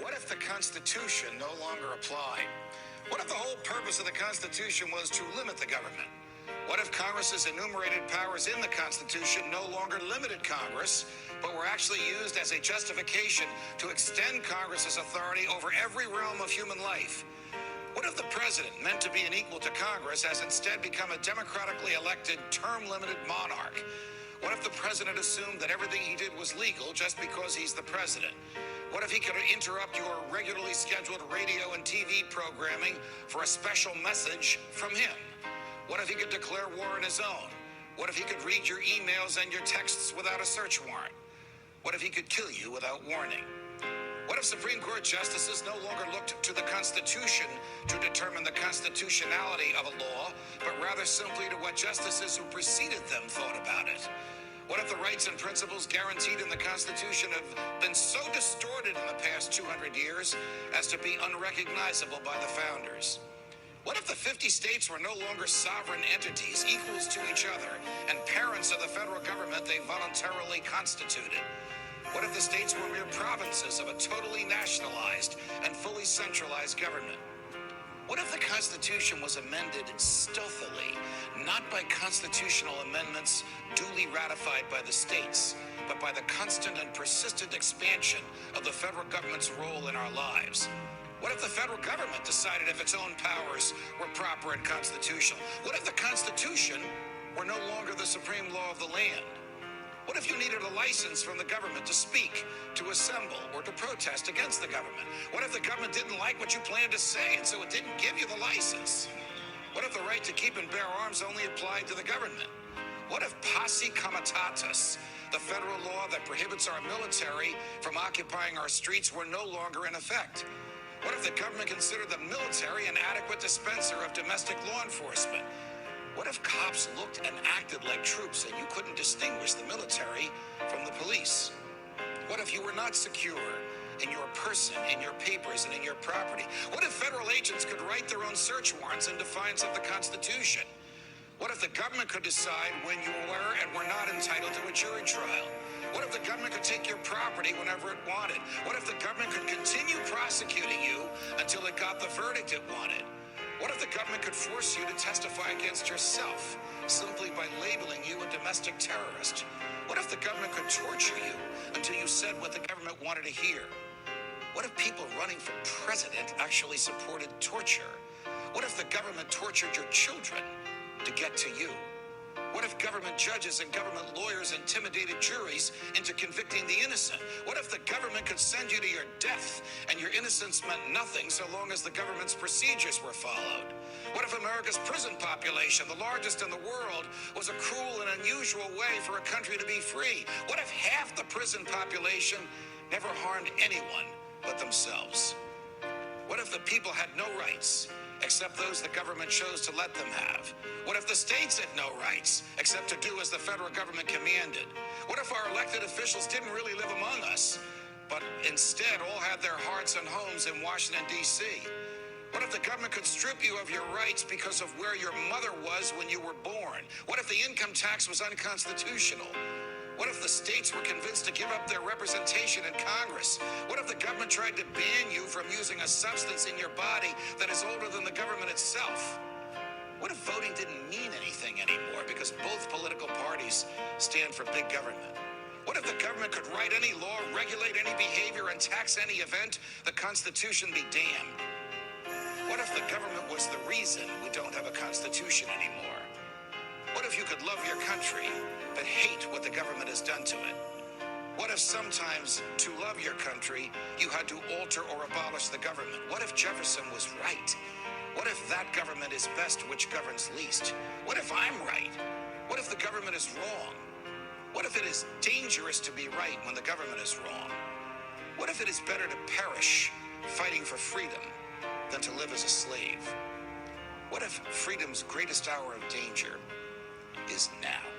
What if the Constitution no longer applied? What if the whole purpose of the Constitution was to limit the government? What if Congress's enumerated powers in the Constitution no longer limited Congress, but were actually used as a justification to extend Congress's authority over every realm of human life? What if the president, meant to be an equal to Congress, has instead become a democratically elected, term-limited monarch? What if the president assumed that everything he did was legal just because he's the president? What if he could interrupt your regularly scheduled radio and TV programming for a special message from him? What if he could declare war on his own? What if he could read your emails and your texts without a search warrant? What if he could kill you without warning? What if Supreme Court justices no longer looked to the Constitution to determine the constitutionality of a law, but rather simply to what justices who preceded them thought about it? What if the rights and principles guaranteed in the Constitution have been so distorted in the past 200 years as to be unrecognizable by the founders? What if the 50 states were no longer sovereign entities, equals to each other, and parents of the federal government they voluntarily constituted? What if the states were mere provinces of a totally nationalized and fully centralized government? What if the Constitution was amended stealthily, not by constitutional amendments duly ratified by the states, but by the constant and persistent expansion of the federal government's role in our lives? What if the federal government decided if its own powers were proper and constitutional? What if the Constitution were no longer the supreme law of the land? What if you needed a license from the government to speak, to assemble, or to protest against the government? What if the government didn't like what you planned to say, and so it didn't give you the license? What if the right to keep and bear arms only applied to the government? What if posse comitatus, the federal law that prohibits our military from occupying our streets, were no longer in effect? What if the government considered the military an adequate dispenser of domestic law enforcement? What if cops looked and acted like troops and you couldn't distinguish the military from the police? What if you were not secure in your person, in your papers, and in your property? What if federal agents could write their own search warrants in defiance of the Constitution? What if the government could decide when you were and were not entitled to a jury trial? What if the government could take your property whenever it wanted? What if the government could continue prosecuting you until it got the verdict it wanted? What if the government could force you to testify against yourself simply by labeling you a domestic terrorist? What if the government could torture you until you said what the government wanted to hear? What if people running for president actually supported torture? What if the government tortured your children to get to you? What if government judges and government lawyers intimidated juries into convicting the innocent? What if the government could send you to your death and your innocence meant nothing so long as the government's procedures were followed? What if America's prison population, the largest in the world, was a cruel and unusual way for a country to be free? What if half the prison population never harmed anyone but themselves? What if the people had no rights except those the government chose to let them have? What if the states had no rights except to do as the federal government commanded? What if our elected officials didn't really live among us, but instead all had their hearts and homes in Washington, D.C.? What if the government could strip you of your rights because of where your mother was when you were born? What if the income tax was unconstitutional? What if the states were convinced to give up their representation in Congress? What if the government tried to ban you from using a substance in your body that is older than the government itself? What if voting didn't mean anything anymore because both political parties stand for big government? What if the government could write any law, regulate any behavior, and tax any event? The Constitution be damned. What if the government was the reason we don't have a Constitution anymore? What if you could love your country but hate what the government has done to it? What if sometimes to love your country you had to alter or abolish the government? What if Jefferson was right? What if that government is best which governs least? What if I'm right? What if the government is wrong? What if it is dangerous to be right when the government is wrong? What if it is better to perish fighting for freedom than to live as a slave? What if freedom's greatest hour of danger is now?